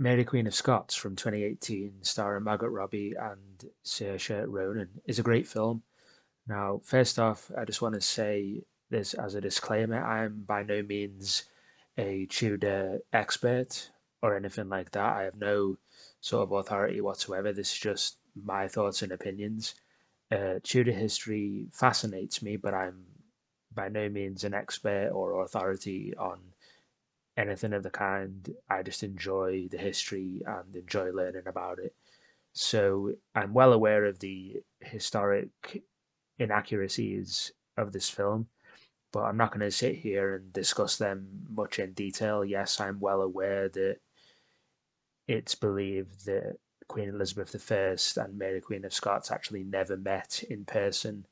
Mary Queen of Scots from 2018, starring Margot Robbie and Saoirse Ronan, is a great film. Now, first off, I just want to say this as a disclaimer: I'm by no means a Tudor expert or anything like that. I have no sort of authority whatsoever. This is just my thoughts and opinions. Tudor history fascinates me, but I'm by no means an expert or authority on anything of the kind. I just enjoy the history and enjoy learning about it. So I'm well aware of the historic inaccuracies of this film, but I'm not going to sit here and discuss them much in detail. Yes, I'm well aware that it's believed that Queen Elizabeth I and Mary Queen of Scots actually never met in person.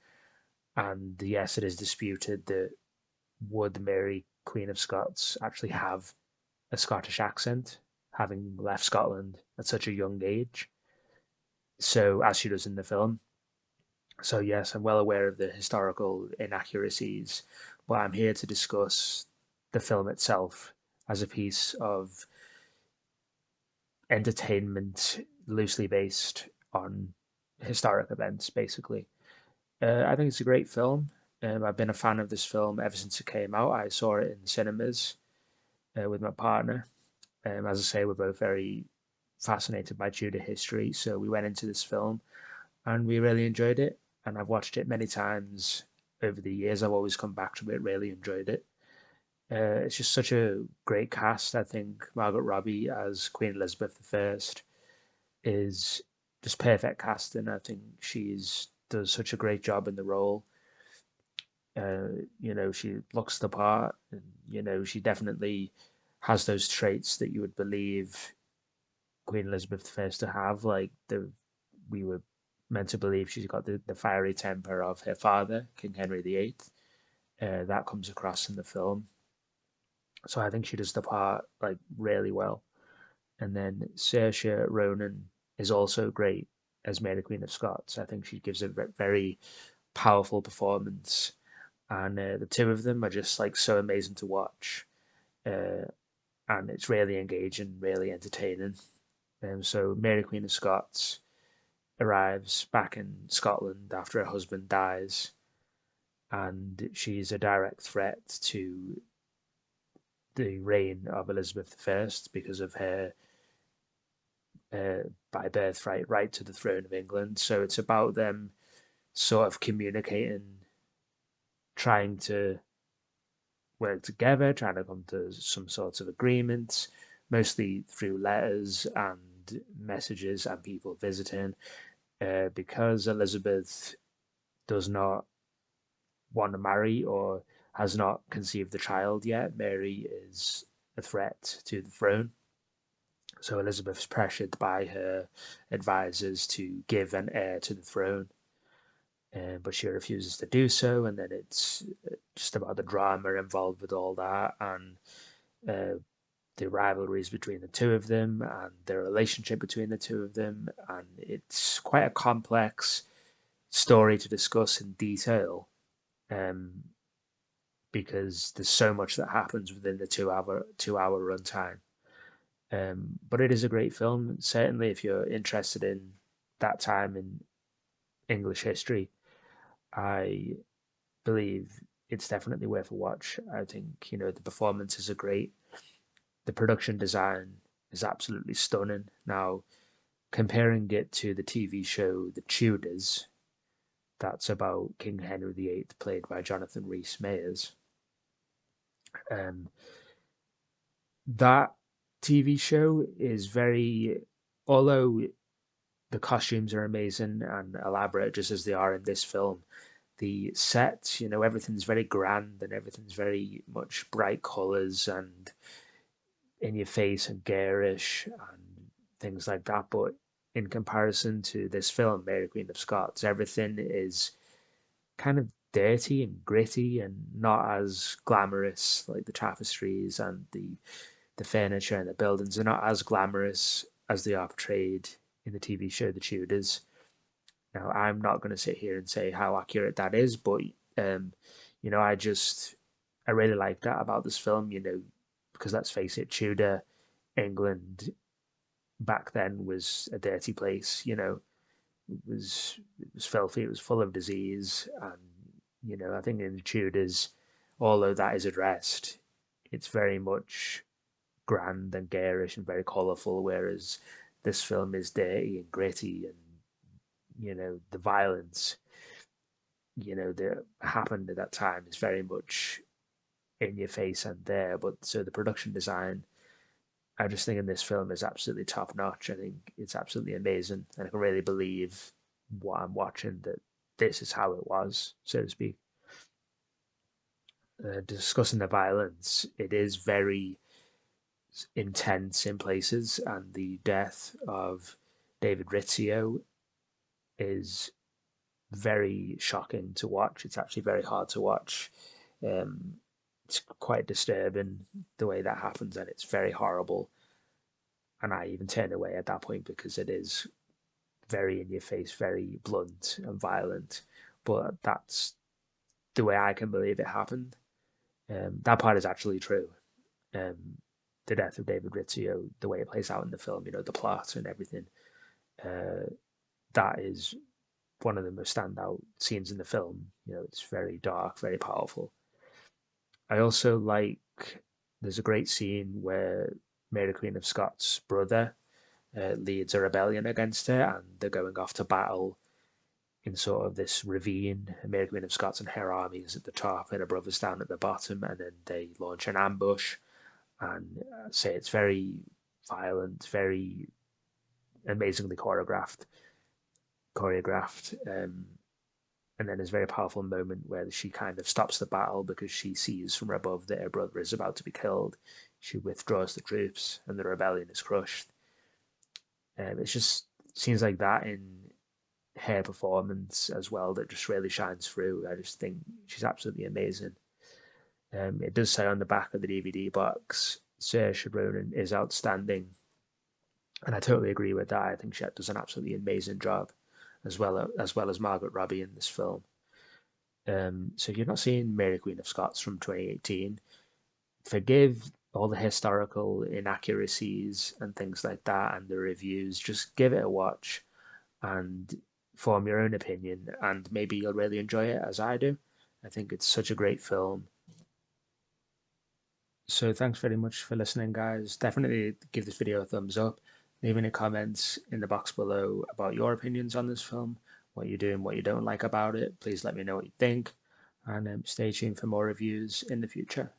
And yes, it is disputed that would Mary Queen of Scots actually have a Scottish accent, having left Scotland at such a young age. So, as she does in the film. So, yes, I'm well aware of the historical inaccuracies, but I'm here to discuss the film itself as a piece of entertainment loosely based on historic events, basically. I think it's a great film. I've been a fan of this film ever since it came out. I saw it in cinemas with my partner. As I say, we're both very fascinated by Tudor history, so we went into this film and we really enjoyed it. And I've watched it many times over the years. I've always come back to it, really enjoyed it. It's just such a great cast. I think Margot Robbie as Queen Elizabeth I is just perfect casting. I think she's does such a great job in the role. She looks the part, and she definitely has those traits that you would believe Queen Elizabeth I to have. Like we were meant to believe she's got the fiery temper of her father, King Henry VIII. That comes across in the film. So I think she does the part like really well. And then Saoirse Ronan is also great as Mary Queen of Scots. I think she gives a very powerful performance, and the two of them are just like so amazing to watch. Uh, and it's really engaging, really entertaining. So Mary Queen of Scots arrives back in Scotland after her husband dies, and she's a direct threat to the reign of Elizabeth I because of her by birthright right to the throne of England. So it's about them sort of communicating, trying to work together, trying to come to some sort of agreements, mostly through letters and messages and people visiting. Because Elizabeth does not want to marry or has not conceived the child yet, Mary is a threat to the throne. So Elizabeth's pressured by her advisors to give an heir to the throne, but she refuses to do so. And then it's just about the drama involved with all that and uh, the rivalries between the two of them and the relationship between the two of them. And it's quite a complex story to discuss in detail um, because there's so much that happens within the 2 hour runtime. But it is a great film. Certainly, if you're interested in that time in English history, I believe it's definitely worth a watch. I think the performances are great. The production design is absolutely stunning. Now, comparing it to the TV show The Tudors, that's about King Henry VIII, played by Jonathan Rhys Meyers. Um, that TV show is although the costumes are amazing and elaborate, just as they are in this film. The sets, everything's very grand and everything's very much bright colors and in your face and garish and things like that. But in comparison to this film, Mary Queen of Scots, everything is kind of dirty and gritty and not as glamorous. Like the tapestries and the furniture and the buildings are not as glamorous as they are portrayed in the TV show The Tudors. Now, I'm not going to sit here and say how accurate that is, but um, I just I really like that about this film. Because let's face it, Tudor England back then was a dirty place. It was filthy. It was full of disease, and I think in the Tudors, although that is addressed, it's very much grand and garish and very colourful, whereas this film is dirty and gritty, and the violence that happened at that time is very much in your face and there. But so the production design, I just think in this film is absolutely top notch. I think it's absolutely amazing, and I can really believe what I'm watching, that this is how it was, so to speak. Discussing the violence, it is very intense in places, and the death of David Rizzio is very shocking to watch. It's actually very hard to watch. Um, it's quite disturbing the way that happens, and it's very horrible. And I even turned away at that point because it is very in your face, very blunt and violent. But that's the way I can believe it happened. That part is actually true. Um, the death of David Rizzio, the way it plays out in the film, the plot and everything, uh, that is one of the most standout scenes in the film. It's very dark, very powerful. I also like, there's a great scene where Mary Queen of Scots' brother leads a rebellion against her, and they're going off to battle in sort of this ravine. Mary Queen of Scots and her army is at the top, and her brother's down at the bottom, and then they launch an ambush. And say it's very violent, very amazingly choreographed. And then there's a very powerful moment where she kind of stops the battle because she sees from above that her brother is about to be killed. She withdraws the troops, and the rebellion is crushed. It's just scenes like that in her performance as well that just really shines through. I just think she's absolutely amazing. It does say on the back of the DVD box, Saoirse Ronan is outstanding, and I totally agree with that. I think she does an absolutely amazing job, as well as Margaret Robbie in this film. So if you've not seen Mary Queen of Scots from 2018, forgive all the historical inaccuracies and things like that and the reviews. Just give it a watch and form your own opinion, and maybe you'll really enjoy it as I do. I think it's such a great film. So thanks very much for listening, guys. Definitely give this video a thumbs up. Leave any comments in the box below about your opinions on this film, what you do and what you don't like about it. Please let me know what you think, and stay tuned for more reviews in the future.